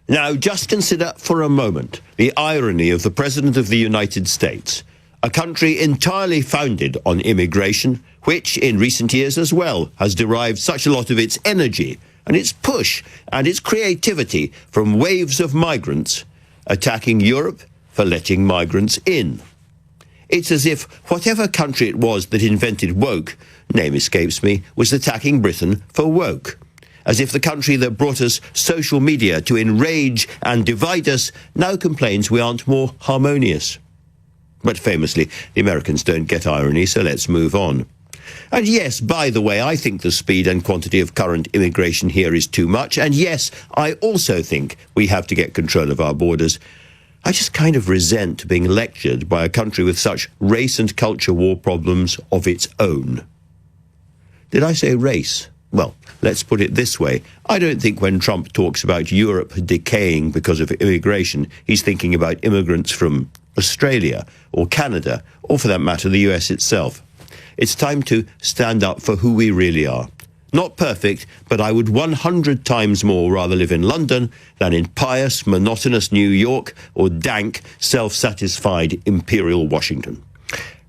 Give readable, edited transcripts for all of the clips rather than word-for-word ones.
Now, just consider for a moment the irony of the President of the United States, a country entirely founded on immigration, which in recent years as well has derived such a lot of its energy and its push and its creativity from waves of migrants attacking Europe for letting migrants in. It's as if whatever country it was that invented woke, name escapes me, was attacking Britain for woke. As if the country that brought us social media to enrage and divide us now complains we aren't more harmonious. But famously, the Americans don't get irony, so let's move on. And yes, by the way, I think the speed and quantity of current immigration here is too much. And yes, I also think we have to get control of our borders. I just kind of resent being lectured by a country with such race and culture war problems of its own. Did I say race? Well, let's put it this way. I don't think when Trump talks about Europe decaying because of immigration, he's thinking about immigrants from Australia or Canada, or for that matter, the US itself. It's time to stand up for who we really are. Not perfect, but I would 100 times more rather live in London than in pious, monotonous New York or dank, self-satisfied Imperial Washington.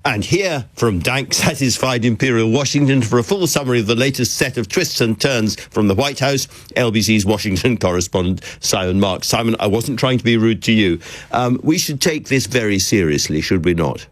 And here, from dank, satisfied Imperial Washington, for a full summary of the latest set of twists and turns from the White House, LBC's Washington correspondent Simon Marks. Simon, I wasn't trying to be rude to you. We should take this very seriously, should we not?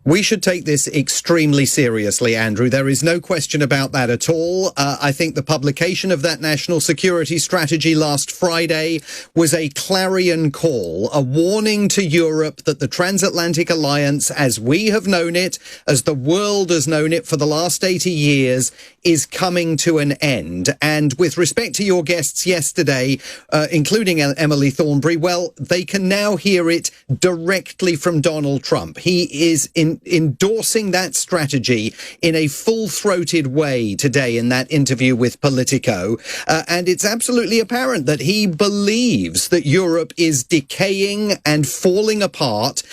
We should take this extremely seriously, Andrew. There is no question about that at all. I think the publication of that national security strategy last Friday was a clarion call, a warning to Europe that the transatlantic alliance, as we have known it, as the world has known it for the last 80 years, is coming to an end. And with respect to your guests yesterday, including Emily Thornberry, well, they can now hear it directly from Donald Trump. He is endorsing that strategy in a full-throated way today in that interview with Politico. And it's absolutely apparent that he believes that Europe is decaying and falling apart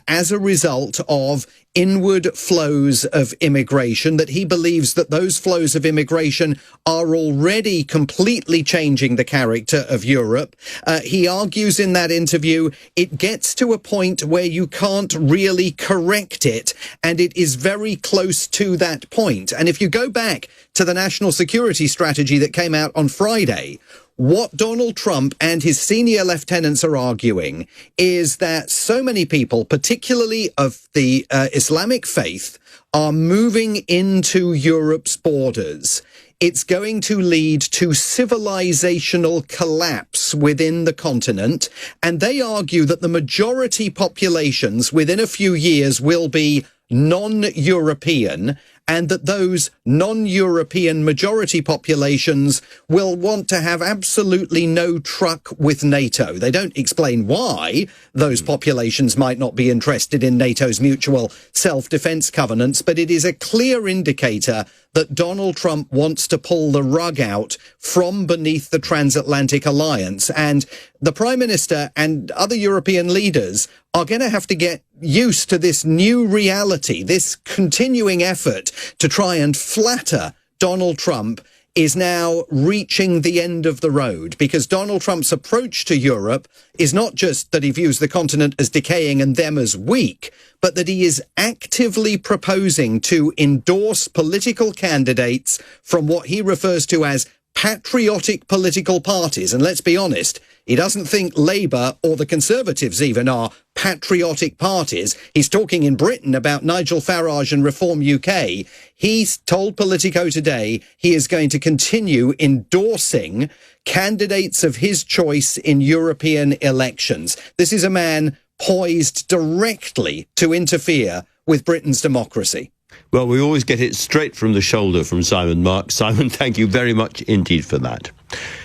as a result of inward flows of immigration, that he believes that those flows of immigration are already completely changing the character of Europe. He argues in that interview it gets to a point where you can't really correct it, and it is very close to that point. And if you go back to the national security strategy that came out on Friday, what Donald Trump and his senior lieutenants are arguing is that so many people, particularly of the Islamic faith, are moving into Europe's borders. It's going to lead to civilizational collapse within the continent. And they argue that the majority populations within a few years will be non-European, and that those non-European majority populations will want to have absolutely no truck with NATO. They don't explain why those populations might not be interested in NATO's mutual self-defense covenants, but it is a clear indicator that Donald Trump wants to pull the rug out from beneath the transatlantic alliance. And the Prime Minister and other European leaders are going to have to get used to this new reality, this continuing effort to try and flatter Donald Trump is now reaching the end of the road, because Donald Trump's approach to Europe is not just that he views the continent as decaying and them as weak, but that he is actively proposing to endorse political candidates from what he refers to as patriotic political parties. And let's be honest, he doesn't think Labour or the Conservatives even are patriotic parties. He's talking in Britain about Nigel Farage and Reform UK. He's told Politico today he is going to continue endorsing candidates of his choice in European elections. This is a man poised directly to interfere with Britain's democracy. Well, we always get it straight from the shoulder from Simon Marks. Simon, thank you very much indeed for that.